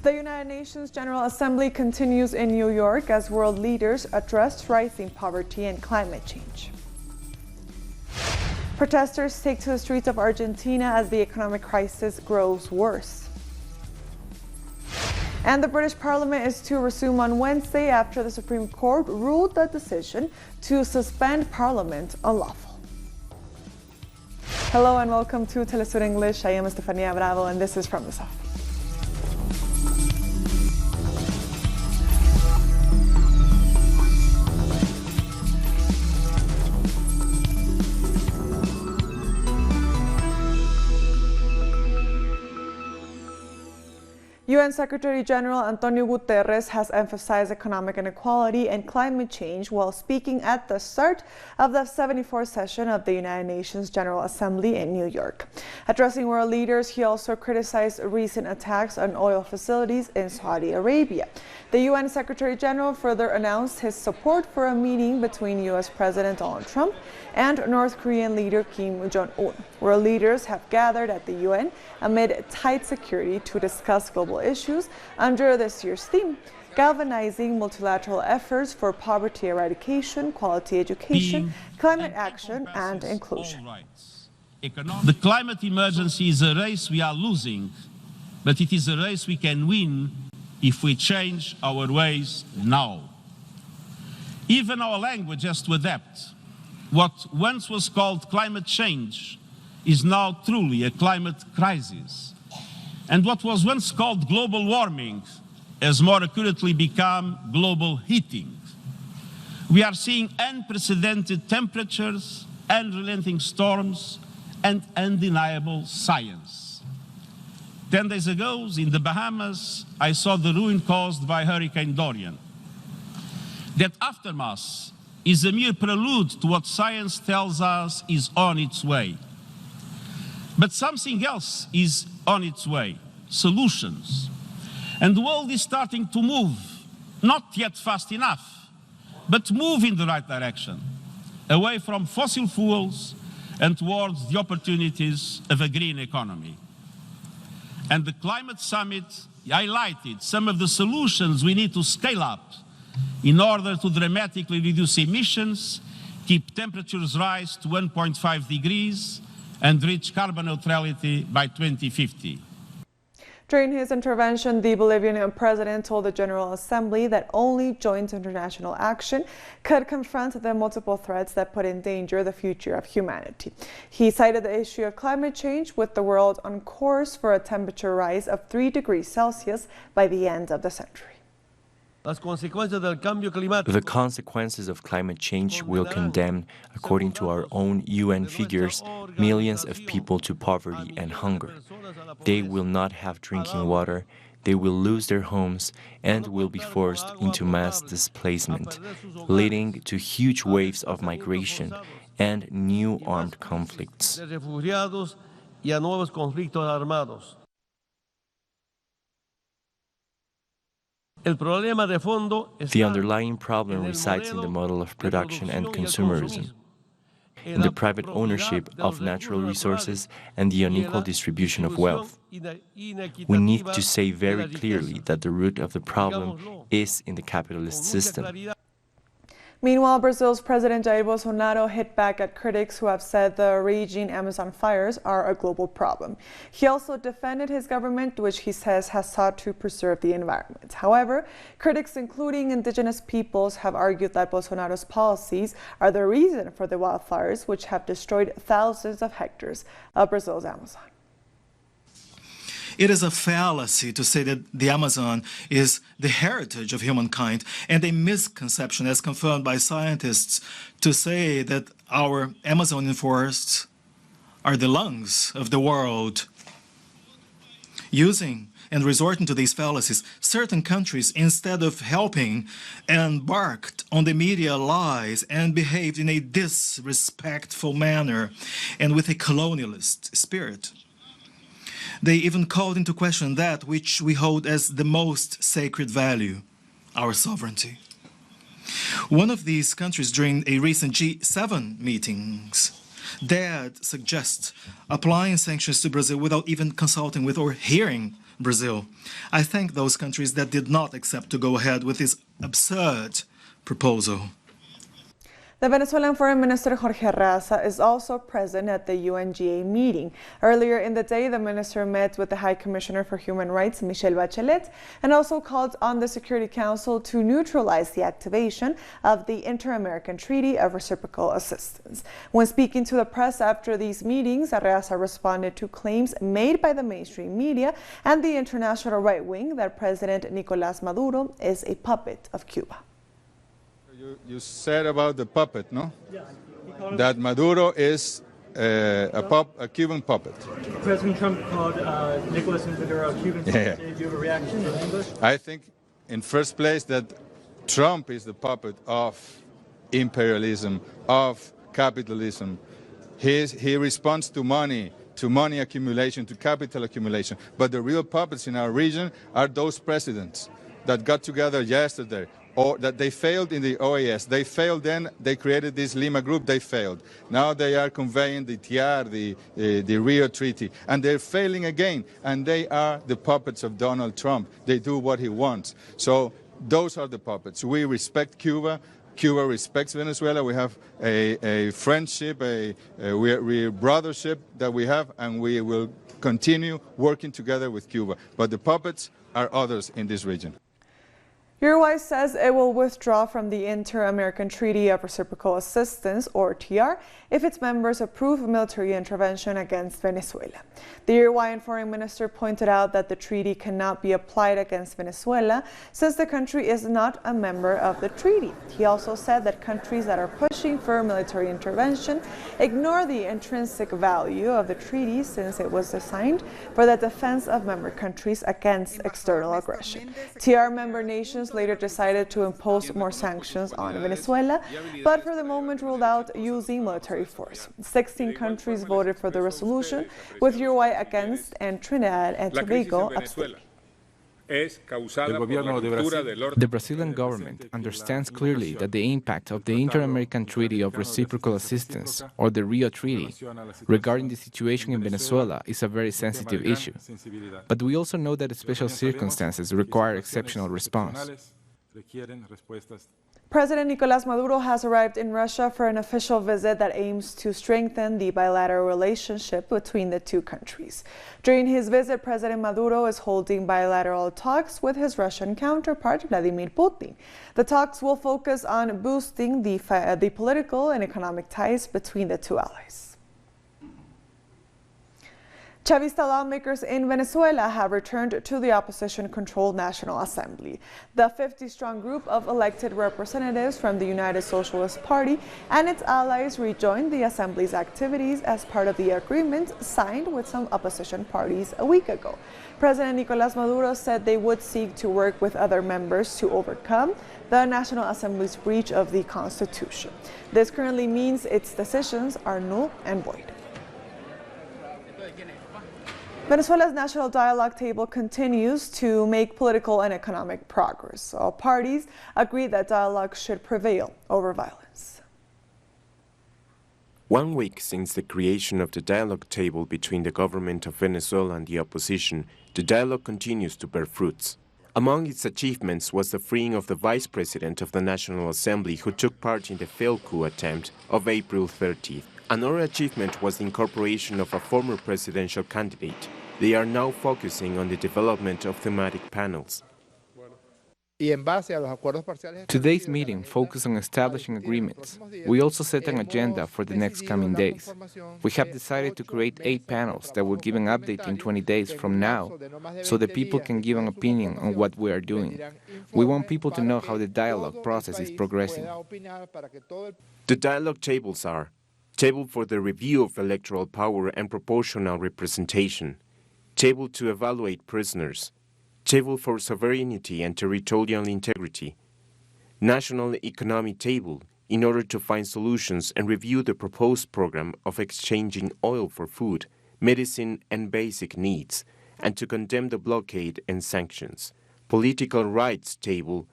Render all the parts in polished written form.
The United Nations General Assembly continues in New York as world leaders address rising poverty and climate change. Protesters take to the streets of Argentina as the economic crisis grows worse. And the British Parliament is to resume on Wednesday after the Supreme Court ruled the decision to suspend Parliament unlawful. Hello and welcome to Telesur English. I am Estefania Bravo and this is From the South. UN Secretary General Antonio Guterres has emphasized economic inequality and climate change while speaking at the start of the 74th session of the United Nations General Assembly in New York. Addressing world leaders, he also criticized recent attacks on oil facilities in Saudi Arabia. The UN Secretary General further announced his support for a meeting between U.S. President Donald Trump and North Korean leader Kim Jong-un. World leaders have gathered at the UN amid tight security to discuss global issues under this year's theme, galvanizing multilateral efforts for poverty eradication, quality education, climate action, and inclusion. The climate emergency is a race we are losing, but it is a race we can win if we change our ways now. Even our language has to adapt. What once was called climate change is now truly a climate crisis. And what was once called global warming has more accurately become global heating. We are seeing unprecedented temperatures, unrelenting storms, and undeniable science. 10 days ago, in the Bahamas, I saw the ruin caused by Hurricane Dorian. That aftermath is a mere prelude to what science tells us is on its way. But something else is on its way, solutions. And the world is starting to move, not yet fast enough, but move in the right direction, away from fossil fuels and towards the opportunities of a green economy. And the Climate Summit highlighted some of the solutions we need to scale up in order to dramatically reduce emissions, keep temperatures rise to 1.5 degrees, and reach carbon neutrality by 2050. During his intervention, the Bolivian president told the General Assembly that only joint international action could confront the multiple threats that put in danger the future of humanity. He cited the issue of climate change, with the world on course for a temperature rise of 3 degrees Celsius by the end of the century. The consequences of climate change will condemn, according to our own UN figures, millions of people to poverty and hunger. They will not have drinking water, they will lose their homes, and will be forced into mass displacement, leading to huge waves of migration and new armed conflicts. The underlying problem resides in the model of production and consumerism, in the private ownership of natural resources and the unequal distribution of wealth. We need to say very clearly that the root of the problem is in the capitalist system. Meanwhile, Brazil's President Jair Bolsonaro hit back at critics who have said the raging Amazon fires are a global problem. He also defended his government, which he says has sought to preserve the environment. However, critics, including indigenous peoples, have argued that Bolsonaro's policies are the reason for the wildfires, which have destroyed thousands of hectares of Brazil's Amazon. It is a fallacy to say that the Amazon is the heritage of humankind, and a misconception, as confirmed by scientists, to say that our Amazonian forests are the lungs of the world. Using and resorting to these fallacies, certain countries, instead of helping, embarked on the media lies and behaved in a disrespectful manner and with a colonialist spirit. They even called into question that which we hold as the most sacred value, our sovereignty. One of these countries, during a recent G7 meetings, dared suggest applying sanctions to Brazil without even consulting with or hearing Brazil. I thank those countries that did not accept to go ahead with this absurd proposal. The Venezuelan Foreign Minister Jorge Arreaza is also present at the UNGA meeting. Earlier in the day, the minister met with the High Commissioner for Human Rights, Michelle Bachelet, and also called on the Security Council to neutralize the activation of the Inter-American Treaty of Reciprocal Assistance. When speaking to the press after these meetings, Arreaza responded to claims made by the mainstream media and the international right wing that President Nicolás Maduro is a puppet of Cuba. You said about the puppet, no? Yes. That Maduro is a Cuban puppet. President Trump called Nicolás Maduro a Cuban puppet. Yeah. Did you have a reaction in English? I think, in first place, that Trump is the puppet of imperialism, of capitalism. He responds to money accumulation, to capital accumulation. But the real puppets in our region are those presidents that got together yesterday, or that they failed in the OAS. They failed then, they created this Lima group, they failed. Now they are conveying the TR, the Rio Treaty, and they're failing again. And they are the puppets of Donald Trump. They do what he wants. So those are the puppets. We respect Cuba. Cuba respects Venezuela. We have a friendship, a brothership that we have, and we will continue working together with Cuba. But the puppets are others in this region. Uruguay says it will withdraw from the Inter-American Treaty of Reciprocal Assistance, or TR, if its members approve military intervention against Venezuela. The Uruguayan foreign minister pointed out that the treaty cannot be applied against Venezuela since the country is not a member of the treaty. He also said that countries that are pushing for military intervention ignore the intrinsic value of the treaty since it was designed for the defense of member countries against external aggression. TR member nations later decided to impose more sanctions on Venezuela, but for the moment ruled out using military force. 16 countries voted for the resolution, with Uruguay against and Trinidad and Tobago abstaining. The Brazilian government understands clearly that the impact of the Inter-American Treaty of Reciprocal Assistance, or the Rio Treaty, regarding the situation in Venezuela is a very sensitive issue. But we also know that special circumstances require exceptional response. President Nicolás Maduro has arrived in Russia for an official visit that aims to strengthen the bilateral relationship between the two countries. During his visit, President Maduro is holding bilateral talks with his Russian counterpart, Vladimir Putin. The talks will focus on boosting the political and economic ties between the two allies. Chavista lawmakers in Venezuela have returned to the opposition-controlled National Assembly. The 50-strong group of elected representatives from the United Socialist Party and its allies rejoined the Assembly's activities as part of the agreement signed with some opposition parties a week ago. President Nicolás Maduro said they would seek to work with other members to overcome the National Assembly's breach of the Constitution. This currently means its decisions are null and void. Venezuela's national dialogue table continues to make political and economic progress. All parties agree that dialogue should prevail over violence. 1 week since the creation of the dialogue table between the government of Venezuela and the opposition, the dialogue continues to bear fruits. Among its achievements was the freeing of the vice president of the National Assembly who took part in the failed coup attempt of April 30th. Another achievement was the incorporation of a former presidential candidate. They are now focusing on the development of thematic panels. Today's meeting focused on establishing agreements. We also set an agenda for the next coming days. We have decided to create 8 panels that will give an update in 20 days from now, so that people can give an opinion on what we are doing. We want people to know how the dialogue process is progressing. The dialogue tables are: table for the review of electoral power and proportional representation, table to evaluate prisoners, table for sovereignty and territorial integrity, national economic table in order to find solutions and review the proposed program of exchanging oil for food, medicine and basic needs, and to condemn the blockade and sanctions, political rights table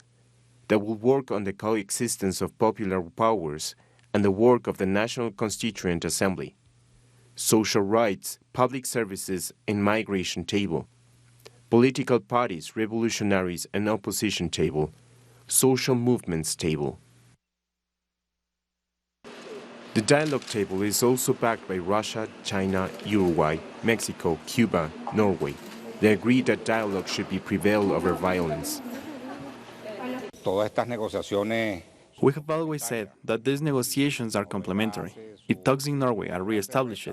that will work on the coexistence of popular powers and the work of the National Constituent Assembly. Social rights, public services, and migration table. Political parties, revolutionaries, and opposition table. Social movements table. The dialogue table is also backed by Russia, China, Uruguay, Mexico, Cuba, Norway. They agree that dialogue should be prevail over violence. We have always said that these negotiations are complementary. If talks in Norway are re-established,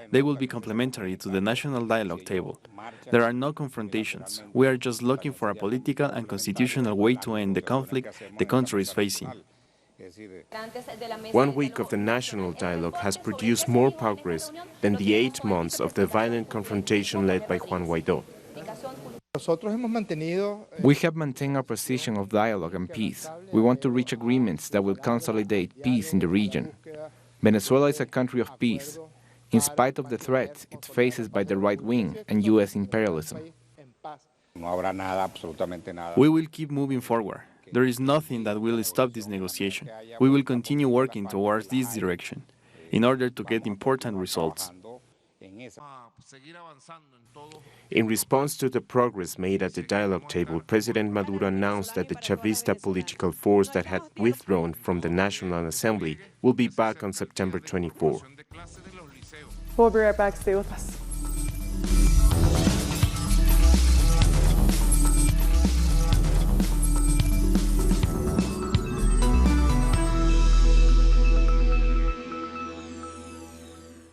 they will be complementary to the national dialogue table. There are no confrontations. We are just looking for a political and constitutional way to end the conflict the country is facing. 1 week of the national dialogue has produced more progress than the 8 months of the violent confrontation led by Juan Guaidó. We have maintained our position of dialogue and peace. We want to reach agreements that will consolidate peace in the region. Venezuela is a country of peace, in spite of the threats it faces by the right wing and U.S. imperialism. We will keep moving forward. There is nothing that will stop this negotiation. We will continue working towards this direction in order to get important results. In response to the progress made at the dialogue table, President Maduro announced that the Chavista political force that had withdrawn from the National Assembly will be back on September 24. We'll be right back. Stay with us.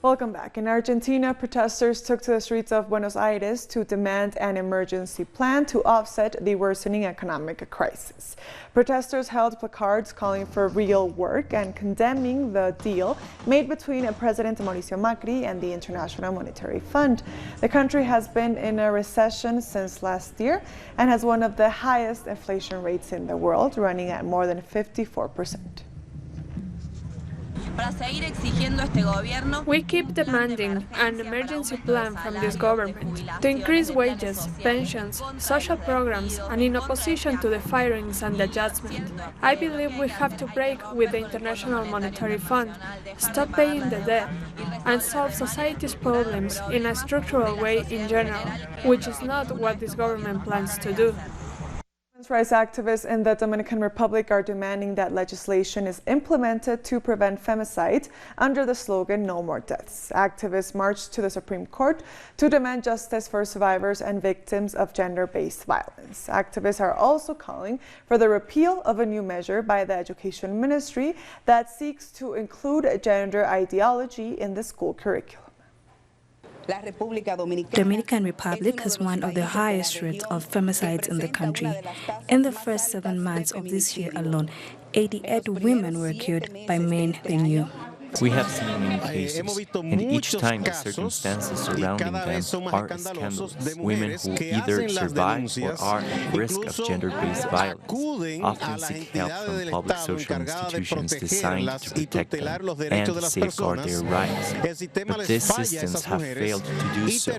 Welcome back. In Argentina, protesters took to the streets of Buenos Aires to demand an emergency plan to offset the worsening economic crisis. Protesters held placards calling for real work and condemning the deal made between President Mauricio Macri and the International Monetary Fund. The country has been in a recession since last year and has one of the highest inflation rates in the world, running at more than 54%. We keep demanding an emergency plan from this government to increase wages, pensions, social programs, and in opposition to the firings and adjustment. I believe we have to break with the International Monetary Fund, stop paying the debt, and solve society's problems in a structural way in general, which is not what this government plans to do. Rights activists in the Dominican Republic are demanding that legislation is implemented to prevent femicide under the slogan "No More Deaths." Activists marched to the Supreme Court to demand justice for survivors and victims of gender-based violence. Activists are also calling for the repeal of a new measure by the Education Ministry that seeks to include gender ideology in the school curriculum. Dominican Republic has one of the highest rates of femicides in the country. In the first 7 months of this year alone, 88 women were killed by men they knew. We have seen many cases, and each time the circumstances surrounding them are scandalous. Women who either survive or are at risk of gender-based violence often seek help from public social institutions designed to protect them and safeguard their rights. But these systems have failed to do so.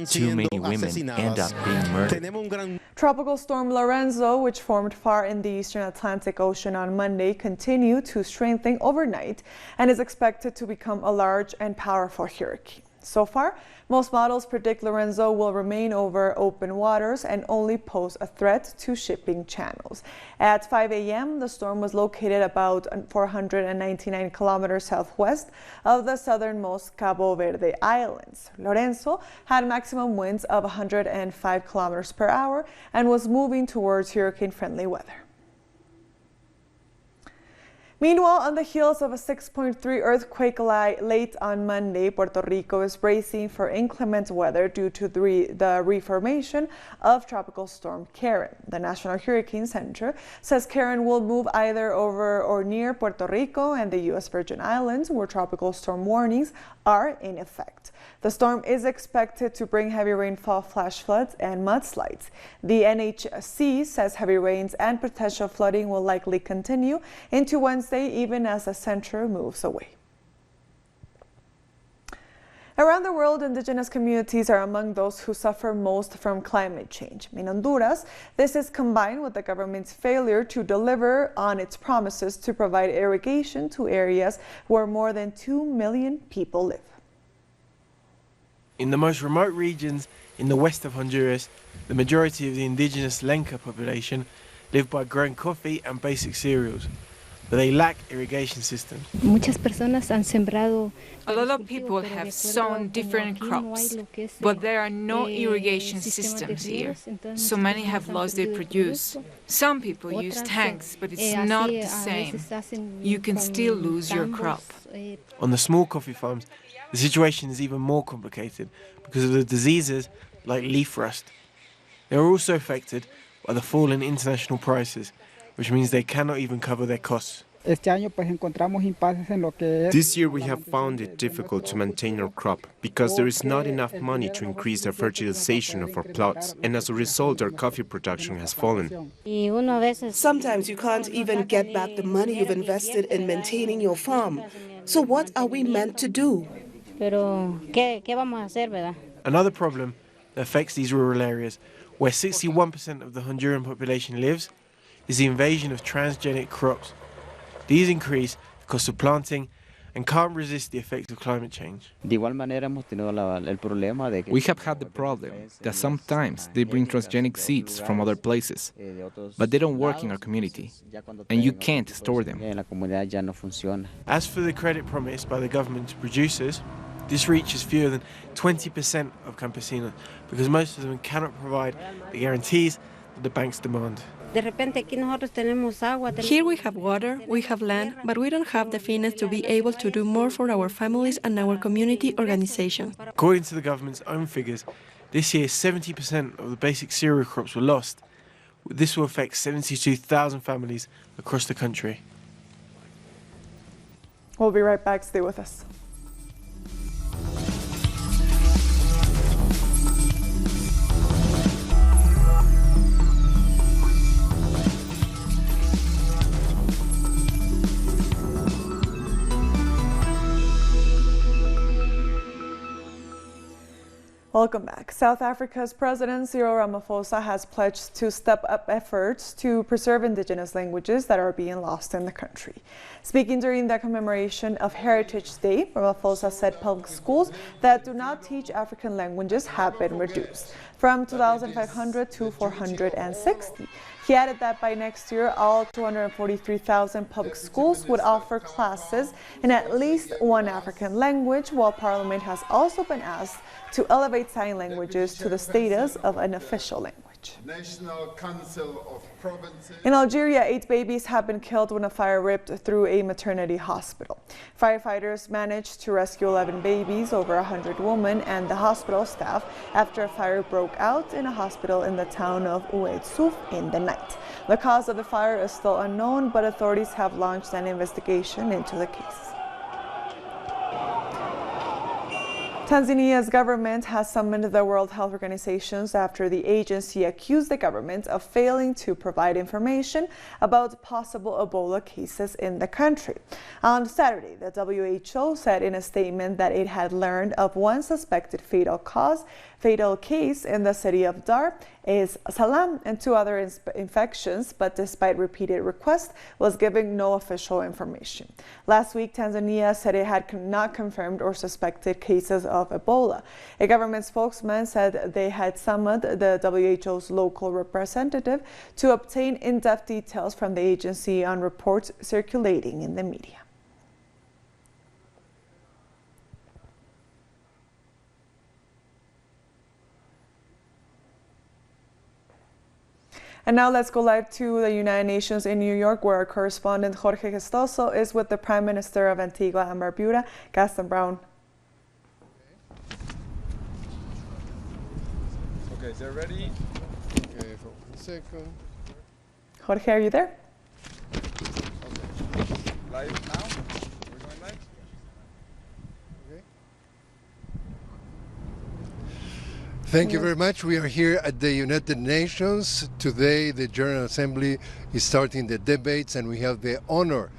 Too many women end up being murdered. Tropical storm Lorenzo, which formed far in the eastern Atlantic Ocean on Monday, continued to strengthen overnight and is expected to become a large and powerful hurricane. So far, most models predict Lorenzo will remain over open waters and only pose a threat to shipping channels. At 5 a.m., the storm was located about 499 kilometers southwest of the southernmost Cabo Verde Islands. Lorenzo had maximum winds of 105 kilometers per hour and was moving towards hurricane-friendly weather. Meanwhile, on the heels of a 6.3 earthquake late on Monday, Puerto Rico is bracing for inclement weather due to the reformation of Tropical Storm Karen. The National Hurricane Center says Karen will move either over or near Puerto Rico and the U.S. Virgin Islands, where tropical storm warnings are in effect. The storm is expected to bring heavy rainfall, flash floods, and mudslides. The NHC says heavy rains and potential flooding will likely continue into Wednesday, even as the center moves away. Around the world, indigenous communities are among those who suffer most from climate change. In Honduras, this is combined with the government's failure to deliver on its promises to provide irrigation to areas where more than 2 million people live. In the most remote regions in the west of Honduras, the majority of the indigenous Lenca population live by growing coffee and basic cereals, but they lack irrigation systems. A lot of people have sown different crops, but there are no irrigation systems here, so many have lost their produce. Some people use tanks, but it's not the same. You can still lose your crop. On the small coffee farms, the situation is even more complicated because of the diseases like leaf rust. They are also affected by the fall in international prices, which means they cannot even cover their costs. This year we have found it difficult to maintain our crop because there is not enough money to increase the fertilization of our plots, and as a result our coffee production has fallen. Sometimes you can't even get back the money you've invested in maintaining your farm. So what are we meant to do? Another problem that affects these rural areas, where 61% of the Honduran population lives, is the invasion of transgenic crops. These increase the cost of planting and can't resist the effects of climate change. We have had the problem that sometimes they bring transgenic seeds from other places, but they don't work in our community, and you can't store them. As for the credit promised by the government to producers, this reaches fewer than 20% of campesinos because most of them cannot provide the guarantees that the banks demand. Here we have water, we have land, but we don't have the finance to be able to do more for our families and our community organization. According to the government's own figures, this year 70% of the basic cereal crops were lost. This will affect 72,000 families across the country. We'll be right back. Stay with us. Welcome back. South Africa's President Cyril Ramaphosa has pledged to step up efforts to preserve indigenous languages that are being lost in the country. Speaking during the commemoration of Heritage Day, Ramaphosa said public schools that do not teach African languages have been reduced from 2,500 to 460. He added that by next year, all 243,000 public schools would offer classes in at least one African language, while Parliament has also been asked to elevate sign languages to the status of an official language. National Council of Provinces. In Algeria, 8 babies have been killed when a fire ripped through a maternity hospital. Firefighters managed to rescue 11 babies, over 100 women, and the hospital staff after a fire broke out in a hospital in the town of Oued Souf in the night. The cause of the fire is still unknown, but authorities have launched an investigation into the case. Tanzania's government has summoned the World Health Organization after the agency accused the government of failing to provide information about possible Ebola cases in the country. On Saturday, the WHO said in a statement that it had learned of one suspected fatal case in the city of Dar es Salaam and 2 other infections, but despite repeated requests, was giving no official information. Last week, Tanzania said it had not confirmed or suspected cases of Ebola. A government spokesman said they had summoned the WHO's local representative to obtain in-depth details from the agency on reports circulating in the media. And now let's go live to the United Nations in New York, where our correspondent Jorge is with the Prime Minister of Antigua and Barbuda, Gaston Browne. Okay, they're ready. Okay, for 1 second. Jorge, are you there? Okay. Live now? We're going live? Okay. Thank you very much. We are here at the United Nations. Today, the General Assembly is starting the debates, and we have the honor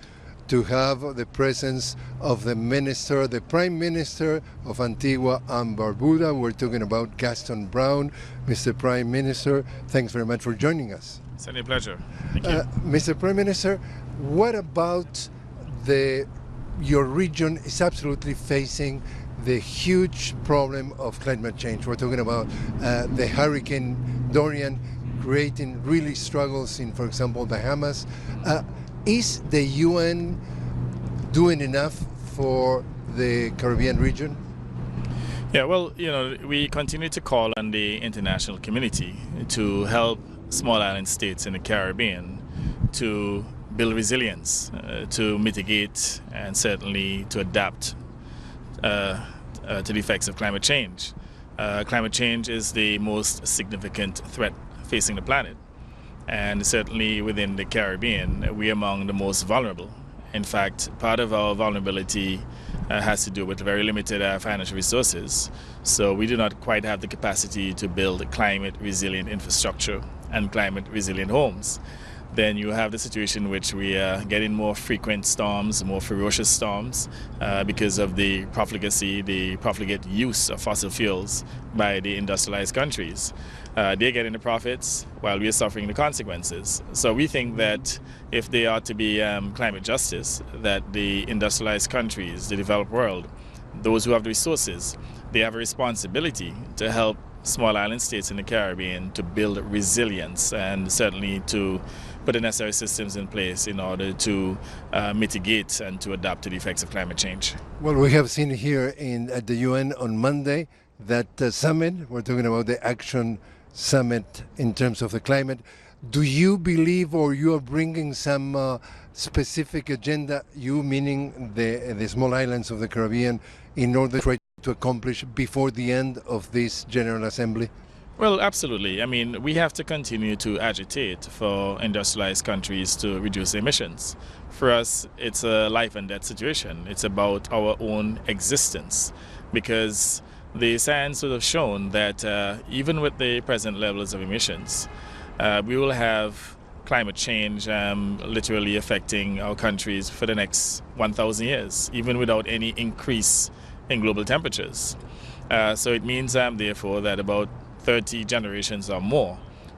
to have the presence of the Prime Minister of Antigua and Barbuda. We're talking about Gaston Browne. Mr. Prime Minister, thanks very much for joining us. It's a pleasure. Thank you. Mr. Prime Minister, what about your region is absolutely facing the huge problem of climate change? We're talking about the Hurricane Dorian creating really struggles in, for example, Bahamas. Is the UN doing enough for the Caribbean region? Yeah, well, we continue to call on the international community to help small island states in the Caribbean to build resilience, to mitigate and certainly to adapt to the effects of climate change. Climate change is the most significant threat facing the planet. And certainly within the Caribbean, we are among the most vulnerable. In fact, part of our vulnerability has to do with very limited financial resources. So we do not quite have the capacity to build climate resilient infrastructure and climate resilient homes. Then you have the situation in which we are getting more frequent storms, more ferocious storms because of the profligacy, the profligate use of fossil fuels by the industrialized countries. They're getting the profits while we are suffering the consequences. So we think that if there ought to be climate justice, that the industrialized countries, the developed world, those who have the resources, they have a responsibility to help small island states in the Caribbean to build resilience and certainly to put the necessary systems in place in order to mitigate and to adapt to the effects of climate change. Well, we have seen here at the UN on Monday that summit, we're talking about the Action Summit in terms of the climate. Do you believe, or you are bringing some specific agenda, you meaning the small islands of the Caribbean, in order to try to accomplish before the end of this General Assembly? Well, absolutely. I mean, we have to continue to agitate for industrialized countries to reduce emissions. For us, it's a life and death situation. It's about our own existence, because the science would have shown that even with the present levels of emissions, we will have climate change literally affecting our countries for the next 1,000 years, even without any increase in global temperatures. So it means, therefore, that about 30 generations or more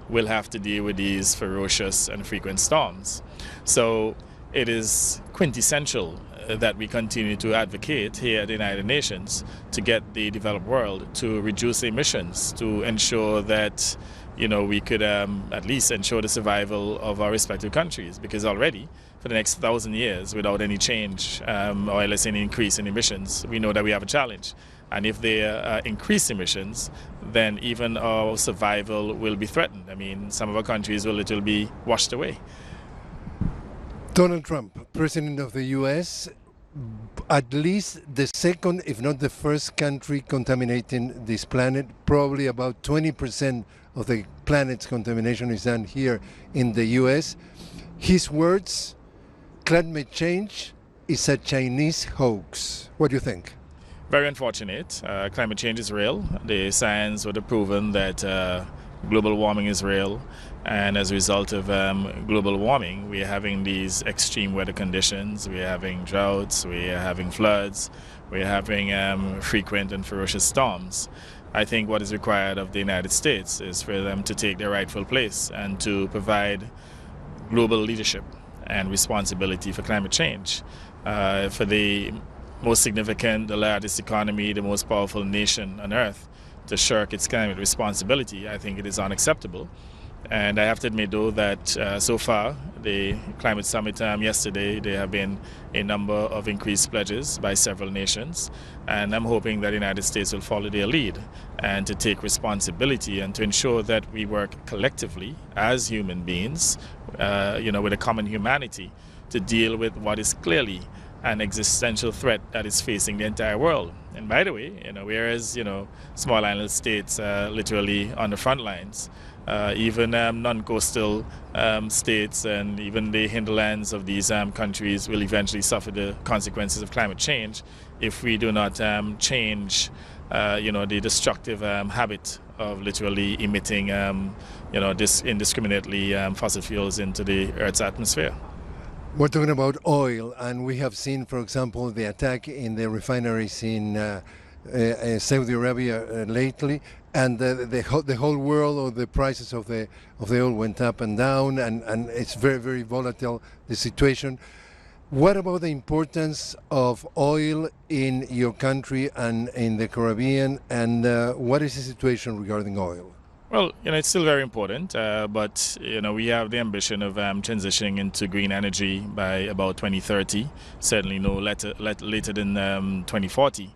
will have to deal with these ferocious and frequent storms. So it is quintessential that we continue to advocate here at the United Nations to get the developed world to reduce emissions, to ensure that we could at least ensure the survival of our respective countries, because already for the next 1,000 years, without any change or let's say any increase in emissions, we know that we have a challenge. And if there increase emissions, then even our survival will be threatened. I mean, some of our countries will literally be washed away. Donald Trump, President of the U.S., at least the second, if not the first country contaminating this planet. Probably about 20% of the planet's contamination is done here in the U.S. His words, climate change is a Chinese hoax. What do you think? Very unfortunate. Climate change is real. The science would have proven that global warming is real, and as a result of global warming, we are having these extreme weather conditions. We are having droughts, we are having floods, we are having frequent and ferocious storms. I think what is required of the United States is for them to take their rightful place and to provide global leadership and responsibility for climate change. For the most significant, the largest economy, the most powerful nation on earth, to shirk its climate responsibility, I think it is unacceptable. And I have to admit, though, that so far, the climate summit yesterday, there have been a number of increased pledges by several nations, and I'm hoping that the United States will follow their lead and to take responsibility and to ensure that we work collectively as human beings, with a common humanity, to deal with what is clearly an existential threat that is facing the entire world. And by the way, whereas small island states literally on the front lines, even non-coastal states and even the hinterlands of these countries will eventually suffer the consequences of climate change if we do not change the destructive habit of literally emitting indiscriminately fossil fuels into the Earth's atmosphere. We're talking about oil, and we have seen, for example, the attack in the refineries in Saudi Arabia lately, and the whole world, or the prices of the oil went up and down, and it's very, very volatile, the situation. What about the importance of oil in your country and in the Caribbean, and what is the situation regarding oil? Well, it's still very important, but, we have the ambition of transitioning into green energy by about 2030, certainly no later than 2040,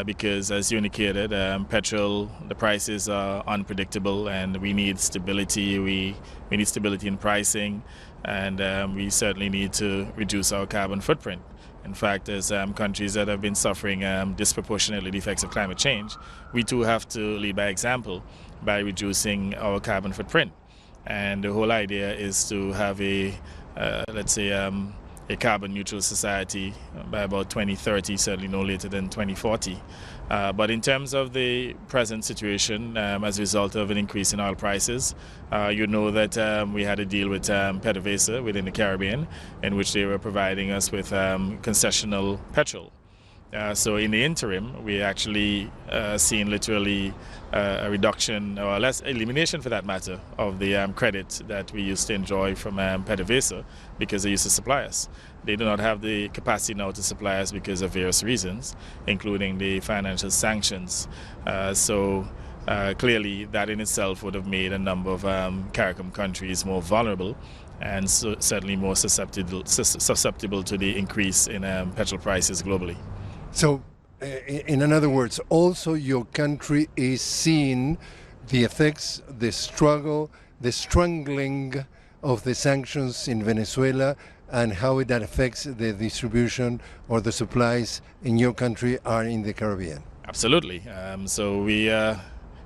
because, as you indicated, petrol, the prices are unpredictable, and we need stability. We need stability in pricing, and we certainly need to reduce our carbon footprint. In fact, as countries that have been suffering disproportionately the effects of climate change, we too have to lead by example by reducing our carbon footprint. And the whole idea is to have a carbon neutral society by about 2030, certainly no later than 2040. But in terms of the present situation, as a result of an increase in oil prices, you know that we had a deal with PDVSA within the Caribbean, in which they were providing us with concessional petrol. So in the interim, we actually seen literally a reduction, or less elimination for that matter, of the credit that we used to enjoy from PDVSA because they used to supply us. They do not have the capacity now to supply us because of various reasons, including the financial sanctions. So clearly that in itself would have made a number of CARICOM countries more vulnerable, and so certainly more susceptible to the increase in petrol prices globally. So, in other words, also your country is seeing the effects, the struggle, the strangling of the sanctions in Venezuela, and how that affects the distribution or the supplies in your country are in the Caribbean. Absolutely. So we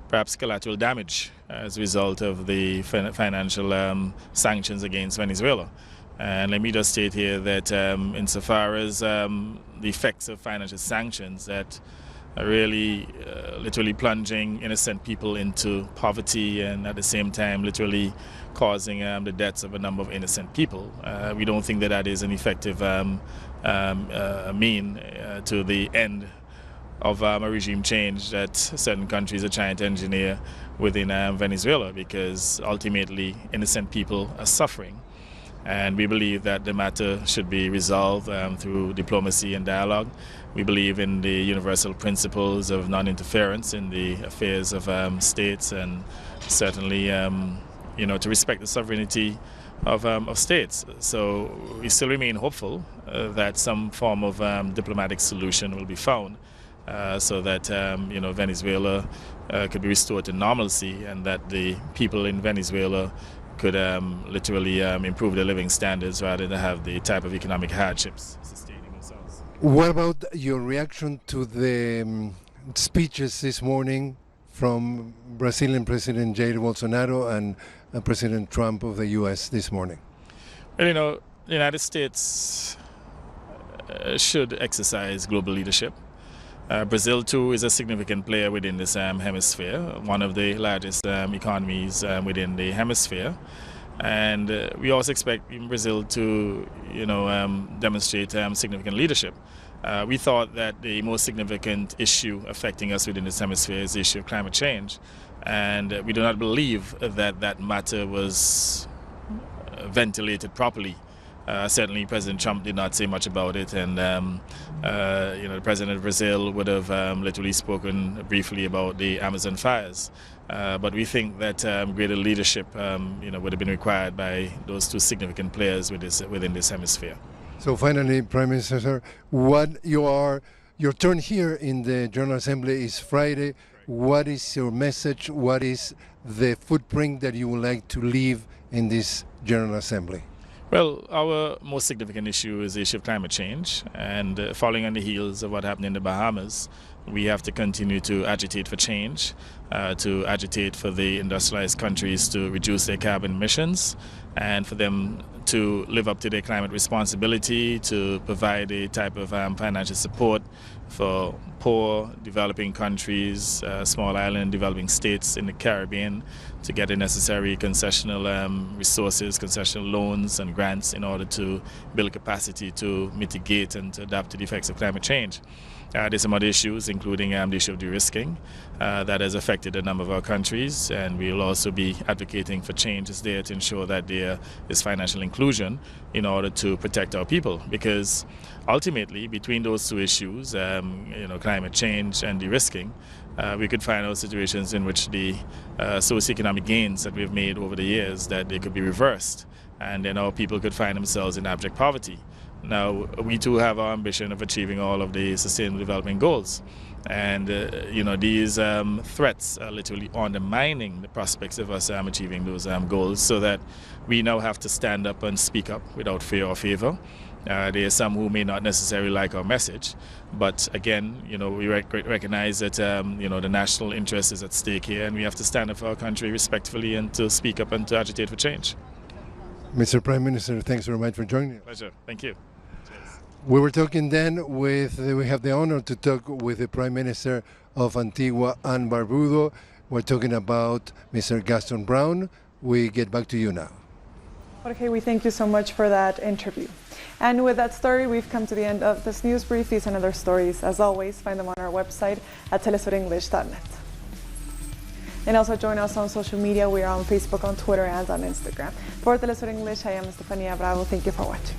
perhaps collateral damage as a result of the financial sanctions against Venezuela. And let me just state here that insofar as the effects of financial sanctions that are really literally plunging innocent people into poverty, and at the same time literally causing the deaths of a number of innocent people, we don't think that that is an effective mean to the end of a regime change that certain countries are trying to engineer within Venezuela, because ultimately innocent people are suffering. And we believe that the matter should be resolved through diplomacy and dialogue. We believe in the universal principles of non-interference in the affairs of states, and certainly, to respect the sovereignty of states. So we still remain hopeful that some form of diplomatic solution will be found, so that Venezuela could be restored to normalcy, and that the people in Venezuela could literally improve their living standards rather than have the type of economic hardships sustaining themselves. What about your reaction to the speeches this morning from Brazilian President Jair Bolsonaro and President Trump of the U.S. this morning? Well, the United States should exercise global leadership. Brazil, too, is a significant player within this hemisphere, one of the largest economies within the hemisphere. And we also expect Brazil to, demonstrate significant leadership. We thought that the most significant issue affecting us within this hemisphere is the issue of climate change. And we do not believe that that matter was ventilated properly. Certainly President Trump did not say much about it, and the President of Brazil would have literally spoken briefly about the Amazon fires. But we think that greater leadership would have been required by those two significant players within this hemisphere. So finally, Prime Minister, your turn here in the General Assembly is Friday. What is your message? What is the footprint that you would like to leave in this General Assembly? Well, our most significant issue is the issue of climate change, and following on the heels of what happened in the Bahamas, we have to continue to agitate for change, to agitate for the industrialized countries to reduce their carbon emissions, and for them to live up to their climate responsibility, to provide a type of financial support for poor developing countries, small island developing states in the Caribbean, to get the necessary concessional resources, concessional loans and grants in order to build capacity to mitigate and to adapt to the effects of climate change. There's some other issues, including the issue of de-risking that has affected a number of our countries, and we will also be advocating for changes there to ensure that there is financial inclusion in order to protect our people. Because ultimately, between those two issues, climate change and de-risking, we could find out situations in which the socioeconomic gains that we've made over the years, that they could be reversed, and then our people could find themselves in abject poverty. Now, we too have our ambition of achieving all of the Sustainable Development Goals. And, these threats are literally undermining the prospects of us achieving those goals, so that we now have to stand up and speak up without fear or favor. There are some who may not necessarily like our message, but again, we recognize that, the national interest is at stake here, and we have to stand up for our country respectfully and to speak up and to agitate for change. Mr. Prime Minister, thanks very much for joining us. Pleasure. Thank you. We were talking then we have the honor to talk with the Prime Minister of Antigua and Barbuda. We're talking about Mr. Gaston Browne. We get back to you now. Jorge, we thank you so much for that interview. And with that story, we've come to the end of this news brief. These and other stories, as always, find them on our website at telesurenglish.net. And also join us on social media. We are on Facebook, on Twitter, and on Instagram. For Telesur English, I am Estefania Bravo. Thank you for watching.